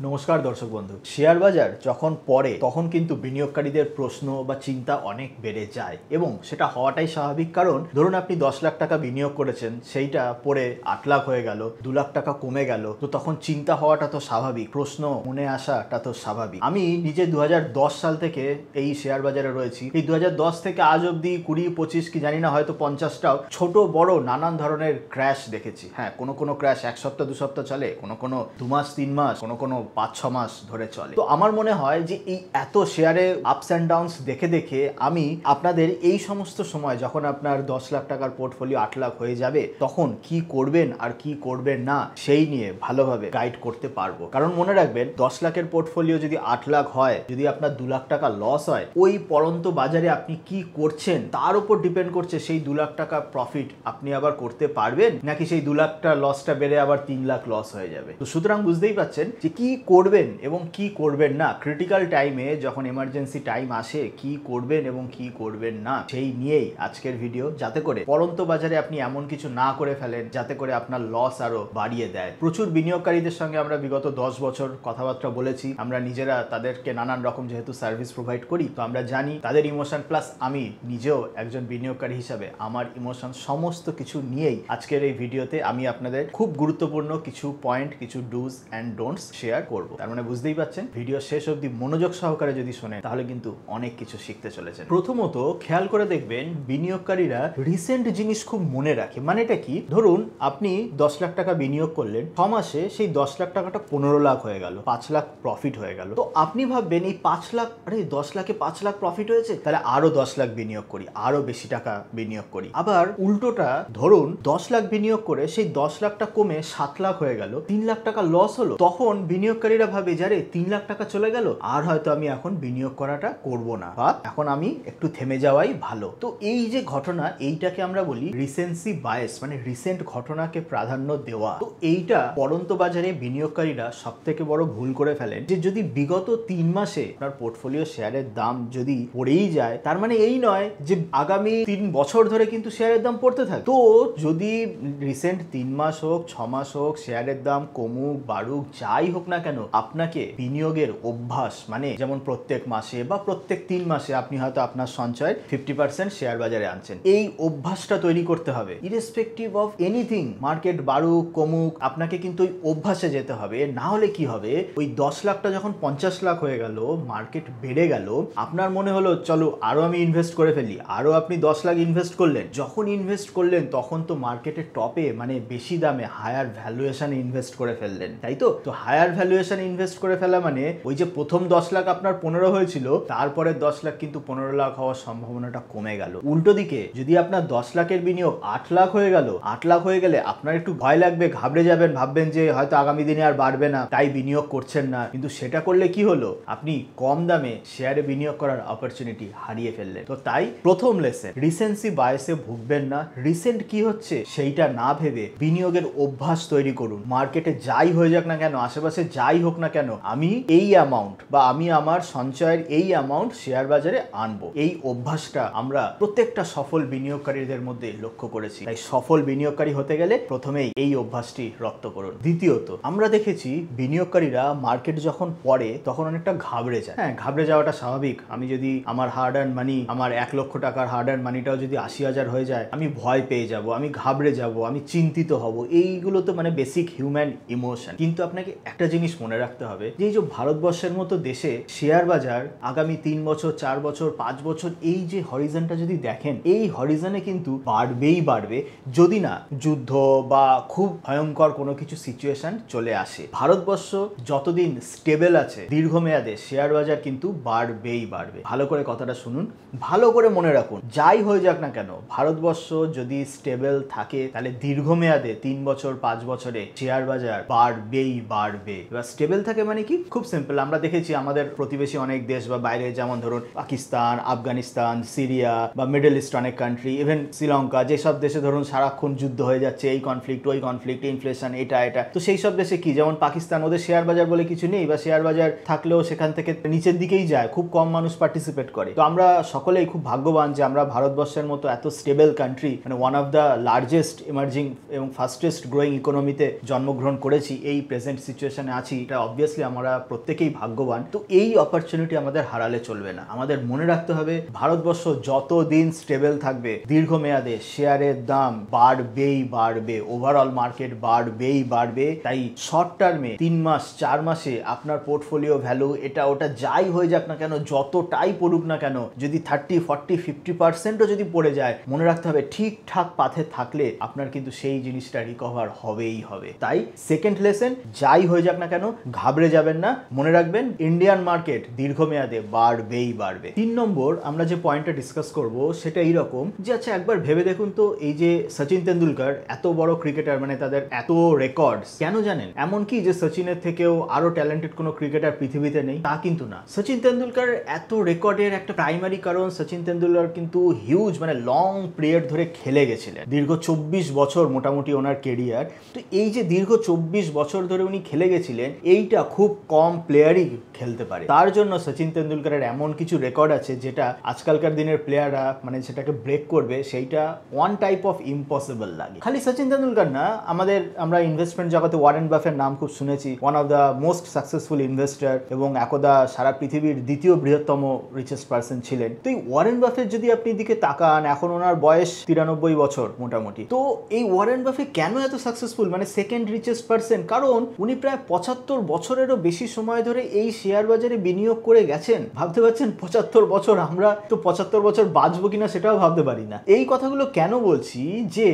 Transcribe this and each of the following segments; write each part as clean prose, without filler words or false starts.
নমস্কার দর্শক বন্ধু। শেয়ার বাজার যখন পড়ে তখন কিন্তু বিনিয়োগকারীদের প্রশ্ন বা চিন্তা অনেক বেড়ে যায় এবং সেটা হওয়াটাই স্বাভাবিক। কারণ ধরুন আপনি 10 লাখ টাকা বিনিয়োগ করেছেন, সেইটা পড়ে 8 লাখ হয়ে গেল, 2 লাখ টাকা কমে গেল, তো তখন চিন্তা হওয়াটা তো স্বাভাবিক, প্রশ্ন মনে আসাটা তো স্বাভাবিক। আমি নিজে 2010 সাল থেকে এই শেয়ার বাজারে রয়েছি। এই 2010 থেকে আজ অব্দি 20-25 কি জানি না, হয়তো 50টাও ছোট বড় নানান ধরনের ক্র্যাশ দেখেছি। হ্যাঁ, কোনো ক্র্যাশ 1 সপ্তাহ 2 সপ্তাহ চলে, কোনো 2 মাস 3 মাস, কোনো 5-6 মাস ধরে চলে। তো আমার মনে হয় যে এই এত শেয়ারে আপস অ্যান্ড ডাউনস দেখে দেখে আমি আপনাদের এই সমস্ত সময়, যখন আপনার 10 লাখ টাকার পোর্টফোলিও 8 লাখ হয়ে যাবে, তখন কি করবেন আর কি করবেন না সেই নিয়ে ভালোভাবে গাইড করতে পারবো। কারণ মনে রাখবেন, 10 লাখের পোর্টফোলিও যদি 8 লাখ হয়, যদি আপনার 2 লাখ টাকা লস হয়, ওই পড়ন্ত বাজারে আপনি কি করছেন তার উপর ডিপেন্ড করছে সেই 2 লাখ টাকা প্রফিট আপনি আবার করতে পারবেন, নাকি সেই 2 লাখটা লসটা বেড়ে আবার 3 লাখ লস হয়ে যাবে। তো সুতরাং বুঝতেই পাচ্ছেন যে কি করবেন এবং কি করবেন না, ক্রিটিক্যাল টাইমে যখন এমার্জেন্সি টাইম আসে কি করবেন এবং কি করবেন না সেই নিয়েই আজকের ভিডিও, যাতে করে পড়ন্ত বাজারে আপনি এমন কিছু না করে ফেলেন যাতে করে আপনার লস আরো বাড়িয়ে দেয়। প্রচুর বিনিয়োগকারীদের সঙ্গে আমরা বিগত 10 বছর কথাবার্তা বলেছি। আমরা নিজেরা তাদেরকে নানান রকম যেহেতু সার্ভিস প্রোভাইড করি, তো আমরা জানি তাদের ইমোশন, প্লাস আমি নিজেও একজন বিনিয়োগকারী হিসাবে আমার ইমোশন সমস্ত কিছু নিয়েই আজকের এই ভিডিওতে আমি আপনাদের খুব গুরুত্বপূর্ণ কিছু পয়েন্ট, কিছু ডুজ অ্যান্ড ডোন্টস শেয়ার করব। তার মানে বুঝতেই পাচ্ছেন, ভিডিও শেষ অবধি মনোযোগ সহকারে যদি শোনেন তাহলে কিন্তু অনেক কিছু শিখতে চলেছেন। প্রথমত খেয়াল করে দেখবেন, বিনিয়োগকারীরা রিসেন্ট জিনিস খুব মনে রাখে। মানে এটা কি, ধরুন আপনি 10 লাখ টাকা বিনিয়োগ করলেন, 6 মাসে সেই 10 লাখ টাকাটা 15 লাখ হয়ে গেল, 5 লাখ প্রফিট হয়ে গেল। তো আপনি ভাববেন এই 5 লাখ, আরে 10 লাখে 5 লাখ প্রফিট হয়েছে, তাহলে আরো 10 লাখ বিনিয়োগ করি, আরো বেশি টাকা বিনিয়োগ করি। আবার উল্টোটা, ধরুন 10 লাখ বিনিয়োগ করে সেই 10 লাখটা কমে 7 লাখ হয়ে গেল, 3 লাখ টাকা লস হলো, তখন বিনিয়োগকারীরা ভাবে যারে 3 লাখ টাকা চলে গেল, আর হয়তো আমি এখন বিনিয়োগ করাটা করব না, বা এখন আমি একটু থেমে যাওয়াই ভালো। তো এই যে ঘটনা, এইটাকে আমরা বলি রিসেন্সি বায়াস, মানে রিসেন্ট ঘটনাকে প্রাধান্য দেওয়া। তো এইটা পড়ন্ত বাজারে বিনিয়োগকারীরা সব থেকে বড় ভুল করে ফেলেন, যে যদি বিগত 3 মাসে আপনার পোর্টফোলিও শেয়ারের দাম যদি পড়েই যায়, তার মানে এই নয় যে আগামী 3 বছর ধরে কিন্তু শেয়ারের দাম পড়তে থাকে। তো যদি রিসেন্ট 3 মাস হোক, 6 মাস হোক, শেয়ারের দাম কমুক বাড়ুক যাই হোক না কেন, আপনাকে বিনিয়োগের অভ্যাস, মানে যেমন প্রত্যেক মাসে বা প্রত্যেক 3 মাসে আপনি হয়তো আপনার সঞ্চয়ের 50% শেয়ার বাজারে আনছেন, এই অভ্যাসটা তৈরি করতে হবে। ইরেসপেক্টিভ অফ এনিথিং, মার্কেট বাড়ুক কমুক, আপনাকে কিন্তু ওই অভ্যাসে যেতে হবে। না হলে কি হবে, ওই 10 লাখটা যখন 50 লাখ হয়ে গেল, মার্কেট বেড়ে গেল, আপনার মনে হলো চলো আরো আমি ইনভেস্ট করে ফেলি, আরো আপনি 10 লাখ ইনভেস্ট করলেন। যখন ইনভেস্ট করলেন তখন তো মার্কেটের টপে, মানে বেশি দামে, হায়ার ভ্যালুয়েশনে ইনভেস্ট করে ফেললেন, তাই তো? তো হায়ার ভ্যালুয়েশন ইনভেস্ট করে ফেলা মানে ওই যে প্রথম 10 লাখ আপনার 15 হয়েছিল, তারপরে 10 লাখ কিন্তু 15 লাখ হওয়ার সম্ভাবনাটা কমে গেল। উল্টো দিকে যদি আপনার 10 লাখের বিনিয়োগ 8 লাখ হয়ে গেল, 8 লাখ হয়ে গেলে আপনার একটু ভয় লাগবে, ঘাবড়ে যাবেন, ভাববেন যে হয়তো আগামী দিনে আর বাড়বে না, তাই বিনিয়োগ করছেন না। কিন্তু সেটা করলে কি হলো, আপনি কম দামে শেয়ারে বিনিয়োগ করার অপরচুনিটি হারিয়ে ফেললেন। তো তাই প্রথম লেসন, রিসেন্সি বায়াসে ভুগবেন না। রিসেন্ট কি হচ্ছে সেইটা না ভেবে বিনিয়োগের অভ্যাস তৈরি করুন। মার্কেটে যাই হয়ে যাক না কেন, আশেপাশে যাই হোক না কেন, আমি এই অ্যামাউন্ট বা আমি আমার সঞ্চয়ের এই অ্যামাউন্ট শেয়ার বাজারে আনবো, এই অভ্যাসটা আমরা প্রত্যেকটা সফল বিনিয়োগকারীদের মধ্যে লক্ষ্য করেছি। তাই সফল বিনিয়োগকারী হতে গেলে প্রথমেই এই অভ্যাসটি রপ্ত করুন। দ্বিতীয়ত, আমরা দেখেছি বিনিয়োগকারীরা মার্কেট যখন পড়ে তখন অনেকটা ঘাবড়ে যায়। হ্যাঁ, ঘাবড়ে যাওয়াটা স্বাভাবিক। আমি যদি আমার হার্ড আর্ন মানি, আমার 1 লক্ষ টাকার হার্ড আর্ন মানিটাও যদি 80,000 হয়ে যায়, আমি ভয় পেয়ে যাব, আমি ঘাবড়ে যাব, আমি চিন্তিত হব। এইগুলো তো মানে বেসিক হিউম্যান ইমোশন। কিন্তু আপনাকে একটা জিনিস মনে রাখতে হবে, যে এই যে ভারতবর্ষের মতো দেশে শেয়ার বাজার আগামী 3 বছর 4 বছর 5 বছর, এই যে হরিজনটা যদি দেখেন, এই হরিজনে কিন্তু বাড়বেই বাড়বে, যদি না যুদ্ধ বা খুব ভয়ঙ্কর কোনো কিছু সিচুয়েশন চলে আসে। ভারতবর্ষ যতদিন স্টেবল আছে, দীর্ঘমেয়াদে শেয়ার বাজার কিন্তু বাড়বেই বাড়বে। ভালো করে কথাটা শুনুন, ভালো করে মনে রাখুন, যাই হয়ে যাক না কেন, ভারতবর্ষ যদি স্টেবল থাকে তাহলে দীর্ঘমেয়াদে 3 বছর 5 বছরে শেয়ার বাজার বাড়বেই বাড়বে। এবার স্টেবল থাকে মানে কি, খুব সিম্পল। আমরা দেখেছি আমাদের প্রতিবেশী অনেক দেশ বা বাইরে, যেমন ধরুন পাকিস্তান, আফগানিস্তান, সিরিয়া বা মিডল ইস্ট অনেক কান্ট্রি, ইভেন শ্রীলঙ্কা, যেসব দেশে ধরুন সারাক্ষণ যুদ্ধ হয়ে যাচ্ছে, এই কনফ্লিক্ট ওই কনফ্লিক্ট, ইনফ্লেশন, এটা। তো সেই সব দেশে কি, যেমন পাকিস্তান, ওদের শেয়ার বাজার বলে কিছু নেই, বা শেয়ার বাজার থাকলেও সেখান থেকে নিচের দিকেই যায়, খুব কম মানুষ পার্টিসিপেট করে। তো আমরা সকলেই খুব ভাগ্যবান যে আমরা ভারতবর্ষের মতো এত স্টেবল কান্ট্রি, মানে one of the largest emerging এবং ফাস্টেস্ট গ্রোয়িং ইকোনমিতে জন্মগ্রহণ করেছি, এই প্রেজেন্ট সিচুয়েশনে আছি। আছি এটা অবভিয়াসলি আমরা প্রত্যেকেই ভাগ্যবান। তো এই অপরচুনিটি আমাদের হারালে চলবে না। আমাদের মনে রাখতে হবে ভারতবর্ষ যত দিন স্টেবল থাকবে দীর্ঘমেয়াদে শেয়ারের দাম বাড়বেই বাড়বে, ওভারঅল মার্কেট বাড়বেই বাড়বে। তাই শর্ট টার্মে 3 মাস 4 মাসে আপনার পোর্টফোলিও ভ্যালু এটা ওটা যাই হয়ে যাক না কেন, যতটাই পড়ুক না কেন, যদি 30, 40, 50%ও যদি পড়ে যায়, মনে রাখতে হবে ঠিকঠাক পাথে থাকলে আপনার কিন্তু সেই জিনিসটা রিকভার হবেই হবে। তাই সেকেন্ড লেসন, যাই হয়ে যাক না কেন ঘাবড়ে যাবেন না, মনে রাখবেন ইন্ডিয়ান মার্কেট দীর্ঘমেয়াদে বাড়বেই বাড়বে। 3 নম্বর আমরা যে পয়েন্টটা ডিসকাস করব সেটা এইরকম যে আচ্ছা একবার ভেবে দেখুন তো, এই যে সচিন তেন্ডুলকর এত বড় ক্রিকেটার, মানে তাদের এত রেকর্ডস, কেন জানেন? এমন কি যে সচিনের থেকেও আরো ট্যালেন্টেড কোনো ক্রিকেটার পৃথিবীতে নেই? তা কিন্তু না। সচিন তেন্ডুলকর এত রেকর্ডের একটা প্রাইমারি কারণ সচিন তেন্ডুলকর কিন্তু হিউজ মানে লং পিরিয়ড ধরে খেলে গেছিলেন, দীর্ঘ 24 বছর মোটামুটি ওনার কেরিয়ার। তো এই যে দীর্ঘ 24 বছর ধরে উনি খেলে গেছিলেন, এইটা খুব কম প্লেয়ারই খেলতে পারে। তার জন্য সচিন তেন্ডুলকরের এমন কিছু রেকর্ড আছে যেটা আজকালকার দিনের প্লেয়াররা মানে সেটাকে ব্রেক করবে, সেইটা ওয়ান টাইপ অফ ইম্পসিবল লাগে। খালি সচিন তেন্ডুলকর না, আমরা ইনভেস্টমেন্ট জগতে ওয়ারেন বাফের নাম খুব শুনেছি, one of the most successful investor এবং একদা সারা পৃথিবীর দ্বিতীয় বৃহত্তম রিচেস্ট পার্সন ছিলেন। তো এই ওয়ারেন বাফের যদি আপনি দিকে তাকান, এখন ওনার বয়স 93 বছর মোটামুটি। তো এই ওয়ারেন বাফে কেন এত সাকসেসফুল, মানে সেকেন্ড রিচেস্ট পার্সন? কারণ উনি প্রায় 75 বছরেরও বেশি সময় ধরে এই শেয়ার বাজারে বিনিয়োগ করে গেছেন। ভাবতে পারছেন 75 বছর? আমরা তো 75 বছর বাঁচবো কিনা সেটাও ভাবতে পারি না। এই কথাগুলো কেন বলছি, যে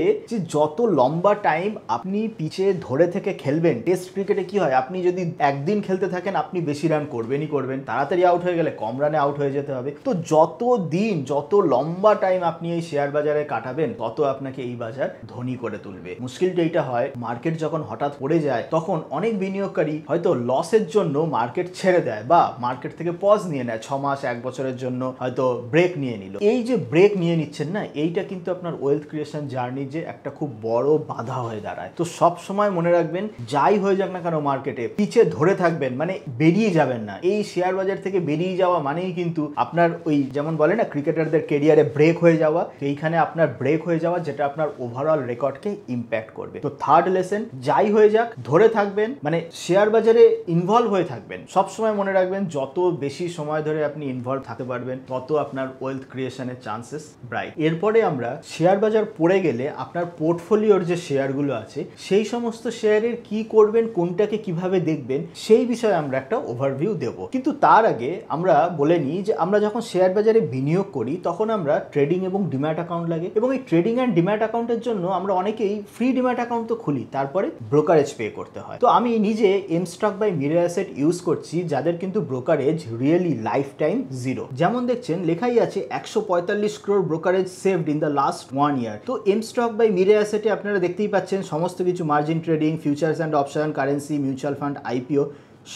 যত লম্বা টাইম আপনি পিচে ধরে থেকে খেলবেন, টেস্ট ক্রিকেটে কি হয়, আপনি যদি একদিন খেলতে থাকেন আপনি বেশি রান করবেনই করবেন, তাড়াতাড়ি আউট হয়ে গেলে কম রানে আউট হয়ে যেতে হবে। তো যত দিন, যত লম্বা টাইম আপনি এই শেয়ার বাজারে কাটাবেন, তত আপনাকে এই বাজার ধনী করে তুলবে। মুশকিলটা এইটা হয়, মার্কেট যখন হঠাৎ পড়ে যায় তখন অনেক বিনিয়োগকারী হয়তো লসের জন্য মার্কেট ছেড়ে দেয় বা মার্কেট থেকে পজ নিয়ে নেয়, 6 মাস 1 বছরের জন্য হয়তো ব্রেক নিয়ে নিল। এই যে ব্রেক নিয়ে নিচ্ছেন না, এইটা কিন্তু আপনার ওয়েলথ ক্রিয়েশন জার্নি যে একটা খুব বড় বাধা হয়ে দাঁড়ায়। তো সব সময় মনে রাখবেন, যাই হয়ে যাক না কেন মার্কেটে পিছে ধরে থাকবেন, মানে বেরিয়ে যাবেন না। এই শেয়ার বাজার থেকে বেরিয়ে যাওয়া মানেই কিন্তু আপনার ওই যেমন বলে না ক্রিকেটারদের কেরিয়ারে ব্রেক হয়ে যাওয়া, এইখানে আপনার ব্রেক হয়ে যাওয়া, যেটা আপনার ওভারঅল রেকর্ডকে ইম্প্যাক্ট করবে। তো থার্ড লেসন, যাই হয়ে যাক ধরে থাকবেন, মানে শেয়ার বাজারে ইনভলভ হয়ে থাকবেন। সবসময় মনে রাখবেন যত বেশি সময় ধরে আপনি ইনভলভ থাকতে পারবেন, তত আপনার ওয়েলথ ক্রিয়েশনের চান্সেস ব্রাইট। এরপরে আমরা শেয়ার বাজার পড়ে গেলে আপনার পোর্টফোলিওর যে শেয়ারগুলো আছে, সেই সমস্ত শেয়ারের কি করবেন, কোনটাকে কিভাবে দেখবেন, সেই বিষয়ে আমরা একটা ওভারভিউ দেব। কিন্তু তার আগে আমরা বলে নিই যে আমরা যখন শেয়ার বাজারে বিনিয়োগ করি তখন আমরা ট্রেডিং এবং ডিম্যাট অ্যাকাউন্ট লাগে, এবং এই ট্রেডিং অ্যান্ড ডিম্যাট অ্যাকাউন্টের জন্য আমরা অনেকেই ফ্রি ডিম্যাট অ্যাকাউন্ট তো খুলি, তারপরে ব্রোকারেজ পে করতে হয়। তো আমি নিজে এমস্টক বাই মিরে অ্যাসেট ইউজ করছি, যাদের কিন্তু ব্রোকারেজ রিয়েলি লাইফ টাইম 0। যেমন দেখছেন লেখাই আছে 145 crore brokerage saved in the last 1 year। তো এমস্টক বাই মিরে অ্যাসেটে আপনারা দেখতেই পাচ্ছেন সমস্ত কিছু, margin trading, futures and option, currency, mutual fund, IPO,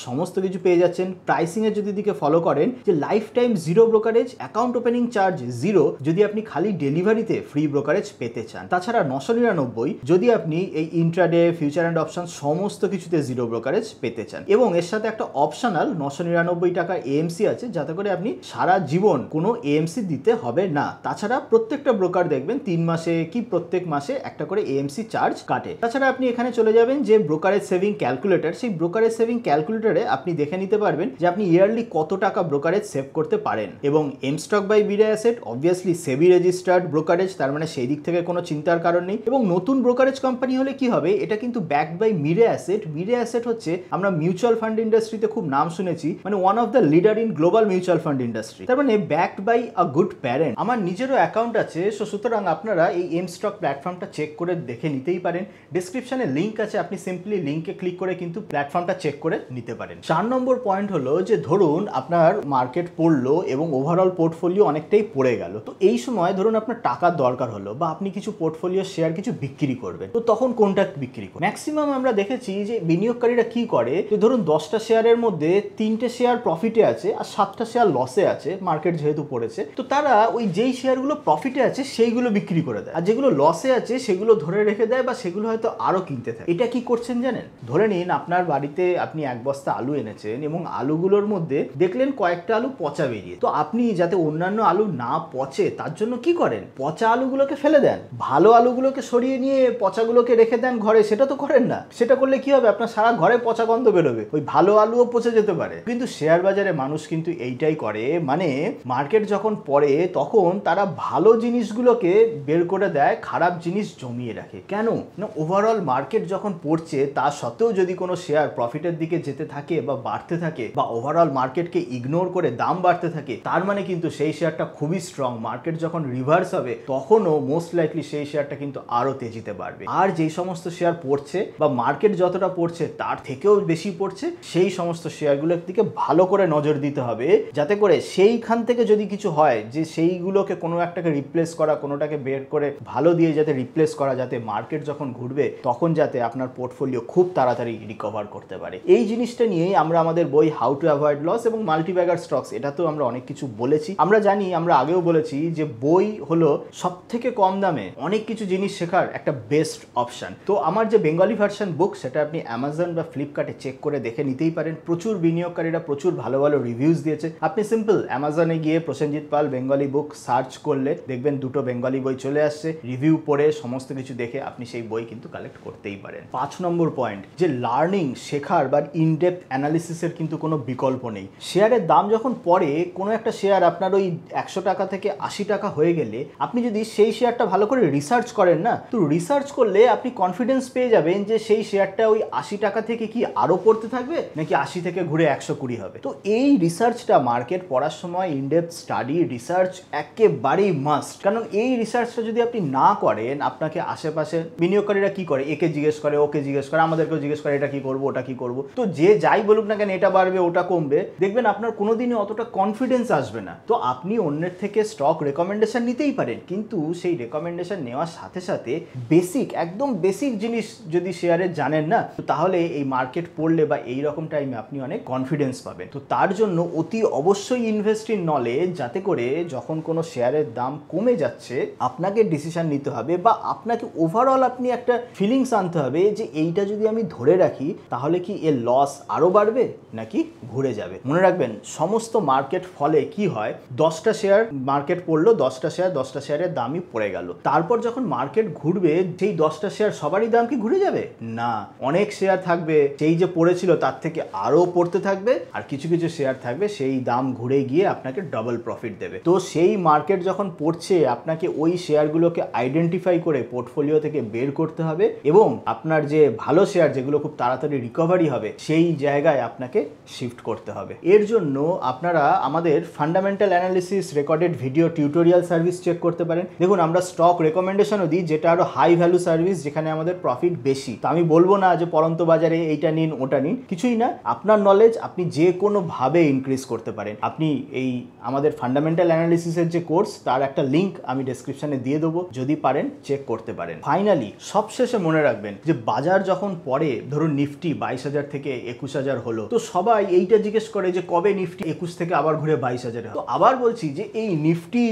সমস্ত কিছু পেয়ে যাচ্ছেন। প্রাইসিংয়ের যদি দিকে ফলো করেন, যে life time 0 brokerage, account opening charge 0 যদি আপনি খালি ডেলিভারিতে ফ্রি ব্রোকারেজ পেতে চান। তাছাড়া 999 যদি আপনি এই ইন্ট্রাডে, ফিউচার অ্যান্ড অপশন সমস্ত কিছুতে 0 ব্রোকারেজ পেতে চান। এবং এর সাথে একটা অপশনাল 999 টাকা এএমসি আছে, যাতে করে আপনি সারা জীবন কোনো এএমসি দিতে হবে না। তাছাড়া প্রত্যেকটা ব্রোকার দেখবেন 3 মাসে কি প্রত্যেক মাসে একটা করে এএমসি চার্জ কাটে। তাছাড়া আপনি এখানে চলে যাবেন যে ব্রোকারেজ সেভিং ক্যালকুলেটর, সেই ব্রোকারেজ সেভিং ক্যালকুলেটরে আপনি দেখে নিতে পারবেন যে আপনি ইয়ারলি কত টাকা ব্রোকারেজ সেভ করতে পারেন। এবং mStock by Mirae asset obviously SEBI registered brokerage, তার মানে সেই দিক থেকে কোনো চিন্তার কারণ নেই। এবং নতুন ব্রোকারেজ কোম্পানি হলে কি হবে, এটা কিন্তু backed by Mirae Asset. Mirae Asset হচ্ছে, আমরা মিউচুয়াল ফান্ড ইন্ডাস্ট্রিতে খুব নাম শুনেছি, মানে one of the leader in global mutual fund industry, তার মানে backed by a good parent. আমার নিজেরও অ্যাকাউন্ট আছে, সুতরাং আপনারা এই এমস্টক প্ল্যাটফর্মটা চেক করে দেখে নিতেই পারেন। ডিসক্রিপশনে লিঙ্ক আছে, আপনি সিম্পলি লিঙ্কে ক্লিক করে কিন্তু প্ল্যাটফর্মটা চেক করে নিতে পারেন। 4 নম্বর পয়েন্ট হলো যে ধরুন আপনার মার্কেট পড়লো এবং ওভারঅল পোর্টফোলিও অনেকটাই পড়ে গেল। তো এই সময় ধরুন আপনার টাকার দরকার হলো, বা আপনি কিছু পোর্টফোলিও শেয়ার কিছু বিক্রি করবেন, তো তখন কোনটা বিক্রি করবেন? ম্যাক্সিমাম আমরা দেখেছি যে বিনিয়োগকারীরা কি করে, যে ধরুন 10টা শেয়ারের মধ্যে 3টে শেয়ার প্রফিটে আছে আর 7টা শেয়ার লসে আছে, মার্কেট যেহেতু পড়েছে। তো তারা ওই যেই শেয়ারগুলো প্রফিটে আছে সেইগুলো বিক্রি করে দেয়, আর যেগুলো লসে আছে সেগুলো ধরে রেখে দেয়, বা সেগুলো হয়তো আরো কিনতে থাকে। এটা কি করছেন জানেন? ধরে নিন আপনার বাড়িতে আপনি 1 বস্তা বস্তা আলু এনেছেন এবং আলুগুলোর মধ্যে দেখলেন কয়েকটা আলু পচা বেরিয়ে, তো আপনি যাতে অন্যান্য আলু না পচে তার জন্য কি করেন? পচা আলুগুলোকে ফেলে দেন, ভালো আলুগুলোকে সরিয়ে নিয়ে পচাগুলোকে রেখে দেন ঘরে। সেটা তো করেন না। সেটা করলে কি হবে? আপনার সারা ঘরে পচা গন্ধ বেরোবে, ওই ভালো আলুও পচে যেতে পারে। কিন্তু শেয়ার বাজারে মানুষ কিন্তু এইটাই করে, মানে মার্কেট যখন পড়ে তখন তারা ভালো জিনিসগুলোকে বের করে দেয়, খারাপ জিনিস জমিয়ে রাখে। কেন না, ওভারঅল মার্কেট যখন পড়ছে তা সত্ত্বেও যদি কোনো শেয়ার প্রফিটের দিকে যেতে থাকে বা বাড়তে থাকে বা ওভারঅল মার্কেটকে ইগনোর করে দাম বাড়তে থাকে, তার মানে কিন্তু সেই শেয়ারটা খুবই স্ট্রং। মার্কেট যখন রিভার্স হবে তখনও মোস্ট লাইকলি সেই শেয়ারটা কিন্তু আরো তেজিতে বাড়বে। আর যেই সমস্ত শেয়ার পড়ছে বা মার্কেট যতটা পড়ছে তার থেকেও বেশি পড়ছে, সেই সমস্ত শেয়ারগুলোর দিকে ভালো করে নজর দিতে হবে, যাতে করে সেইখান থেকে যদি কিছু হয় যে সেইগুলোকে কোনো একটাকে রিপ্লেস করা, কোনোটাকে বের করে ভালো দিয়ে যাতে রিপ্লেস করা, যাতে মার্কেট যখন ঘুরবে তখন যাতে আপনার পোর্টফোলিও খুব তাড়াতাড়ি রিকভার করতে পারে। এই জিনিসটা নিয়েই আমরা আমাদের বই হাউ টু অ্যাভয়েড লস এবং মাল্টিব্যাগার স্টকস, এটা তো আমরা অনেক কিছু বলেছি। আমরা জানি, আমরা আগেও বলেছি যে বই হলো সব থেকে কম দামে অনেক কিছু জিনিস শেখার একটা বেস্ট অপশন। তো আমার যে বেঙ্গলি ভার্সন বুক, সেটা আপনি অ্যামাজন বা ফ্লিপকার্টে চেক করে দেখে নিতেই পারেন। প্রচুর বিনিয়োগকারীরা প্রচুর ভালো ভালো রিভিউজ দিয়েছে। আপনি সিম্পল অ্যামাজনে গিয়ে প্রসেনজিৎ পাল বেঙ্গলি বুক সার্চ করলে দেখবেন দুটো বেঙ্গলি বই চলে আসছে। রিভিউ পড়ে সমস্ত কিছু দেখে আপনি সেই বই কিন্তু কালেক্ট করতেই পারেন। 5 নম্বর পয়েন্ট, যে লার্নিং, শেখার বা ইনডেপথ অ্যানালিসিসের কিন্তু কোনো বিকল্প নেই। শেয়ারের দাম যখন পড়ে, কোনো একটা শেয়ার আপনার ওই 100 টাকা থেকে 80 টাকা হয়ে গেলে আপনি যদি সেই শেয়ারটা ভালো করে রিসার্চ করেন না, তো রিসার্চ করলে আপনি কনফিডেন্স পেয়ে যাবেন যে সেই শেয়ারটা ওই 80 টাকা থেকে কি আরো পড়তে থাকবে নাকি 80 থেকে ঘুরে 120 হবে। তো এই রিসার্চটা মার্কেট পড়ার সময় ইনডেপথ স্টাডি রিসার্চ একেবারেই মাস্ট। কারণ এই রিসার্চটা যদি আপনি না করেন, আপনাকে আশেপাশে বিনিয়োগকারীরা কি করে, একে জিজ্ঞেস করে, ওকে জিজ্ঞেস করে, আমাদেরকেও জিজ্ঞেস করে এটা কি করবো, ওটা কি করবো। তো যে যাই বলুক না কেন, এটা বাড়বে ওটা কমবে, দেখবেন আপনার কোনোদিনই অতটা কনফিডেন্স আসবে না। তো আপনি অন্যের থেকে স্টক রেকমেন্ডেশন নিতেই পারেন, কিন্তু সেই রেকমেন্ডেশন নেওয়ার সাথে সাথে বেসিক, একদম বেসিক জিনিস যদি শেয়ারে জানেন না, তো তাহলে এই মার্কেট পড়লে বা এই রকম টাইমে আপনি অনেক কনফিডেন্স পাবেন। তো তার জন্য অতি অবশ্যই ইনভেস্ট ইন নলেজ, যাতে করে যখন কোনো শেয়ারের দাম কমে যাচ্ছে আপনাকে ডিসিশন নিতে হবে বা আপনাকে ওভারঅল আপনি একটা ফিলিংস আনতে হবে যে এইটা যদি আমি ধরে রাখি তাহলে কি এর লস আরো বাড়বে নাকি ঘুরে যাবে। মনে রাখবেন, সমস্ত মার্কেট ফলে কি হয়, 10টা শেয়ার মার্কেট পড়লো, 10টা শেয়ারের দামই পড়ে গেল। তারপর যখন মার্কেট ঘুরবে, যেই 10টা শেয়ার সবারই দাম কি ঘুরে যাবে? না, অনেক শেয়ার থাকবে সেই যে পড়েছিল তার থেকে আরো পড়তে থাকবে, আর কিছু কিছু শেয়ার থাকবে সেই দাম ঘুরে গিয়ে আপনাকে ডাবল প্রফিট দেবে। তো সেই মার্কেট যখন পড়ছে, আপনাকে ওই শেয়ারগুলোকে আইডেন্টিফাই করে পোর্টফোলিও থেকে বের করতে হবে এবং আপনার যে ভালো শেয়ার যেগুলো খুব তাড়াতাড়ি রিকভারি হবে সেই জায়গায় আপনাকে শিফট করতে হবে। এর জন্য আপনারা আমাদের fundamental analysis recorded video tutorial service check করতে পারেন। দেখুন, আমরা স্টক রেকমেন্ডেশনও দিই, যেটা আরো হাই ভ্যালু সার্ভিস, যেখানে আমাদের প্রফিট বেশি। তো আমি বলবো না যে পরন্ত বাজারে এইটা নিন ওটা নিন, কিছুই না। আপনার নলেজ আপনি যে কোনো ভাবে ইনক্রিজ করতে পারেন। আপনি এই আমাদের ফান্ডামেন্টাল অ্যানালিসিসের যে কোর্স, তার একটা লিঙ্ক আমি ডেসক্রিপশনে দিয়ে দেবো, যদি পারেন চেক করতে পারেন। ফাইনালি সবশেষে মনে রাখবেন যে বাজার যখন পড়ে, ধরুন নিফটি 22,000 থেকে 21,000 হলো, তো সবাই এইটা জিজ্ঞেস করে যে কবে নিফটি 21 থেকে আবার ঘুরে 22,000 হয়। তো আবার বলছি যে এই নিফটি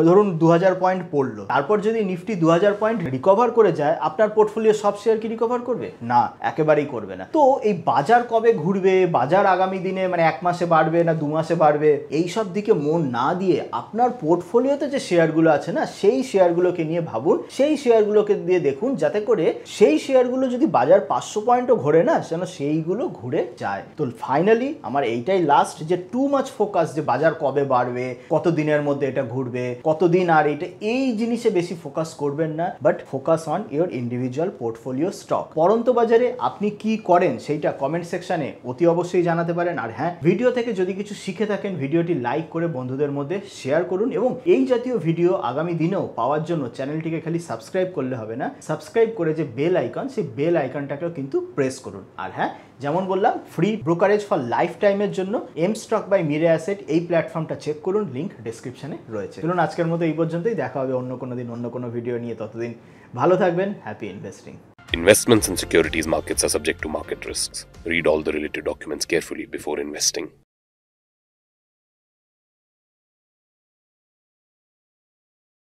ধরুন 2000 পয়েন্ট পড়লো, তারপর যদি নিফটি 2000 পয়েন্ট রিকভার করে যায়, আপনার পোর্টফোলিও সব শেয়ার কি রিকভার করবে? না, একেবারেই করবে না। তো এই বাজার কবে ঘুরবে, বাজার আগামী দিনে মানে 1 মাসে বাড়বে না 2 মাসে বাড়বে, এইসব দিকে মন না দিয়ে আপনার পোর্টফোলিওতে যে শেয়ারগুলো আছে না, সেই শেয়ারগুলোকে নিয়ে ভাবুন, সেই শেয়ারগুলোকে দিয়ে দেখুন, যাতে করে সেই শেয়ারগুলো যদি বাজার 500 পয়েন্টও ঘোরে না, যেন সেইগুলো ঘুরে যায়। তো ফাইনালি আমার এইটাই লাস্ট, যে টু মাচ ফোকাস যে বাজার কবে বাড়বে, কত দিনের মধ্যে এটা ঘুরবে, কতদিন, আর এটা এই জিনিসে বেশি ফোকাস করবেন না, but focus on your individual portfolio stock. পরন্ত বাজারে আপনি কি করেন সেইটা কমেন্ট সেকশনে অতি অবশ্যই জানাতে পারেন। আর হ্যাঁ, ভিডিও থেকে যদি কিছু শিখে থাকেন, ভিডিওটি লাইক করে বন্ধুদের মধ্যে শেয়ার করুন এবং এই জাতীয় ভিডিও আগামী দিনেও পাওয়ার জন্য চ্যানেলটিকে খালি সাবস্ক্রাইব করলে হবে না, সাবস্ক্রাইব করে যে বেল আইকন, সেই বেল আইকনটাকেও কিন্তু প্রেস করুন। আর হ্যাঁ, যেমন বললাম, ফ্রি ব্রোকারেজ ফর লাইফ টাইমের জন্য M stock by Mirae Asset, এই প্ল্যাটফর্মটা চেক করুন, লিংক ডেসক্রিপশনে রয়েছে। চলুন আজকের মতো এই পর্যন্তই, দেখা হবে অন্য কোনো দিন অন্য কোনো ভিডিও নিয়ে। ততদিন ভালো থাকবেন, happy investing. Investments in securities markets are subject to market risks. Read all the related documents carefully before investing.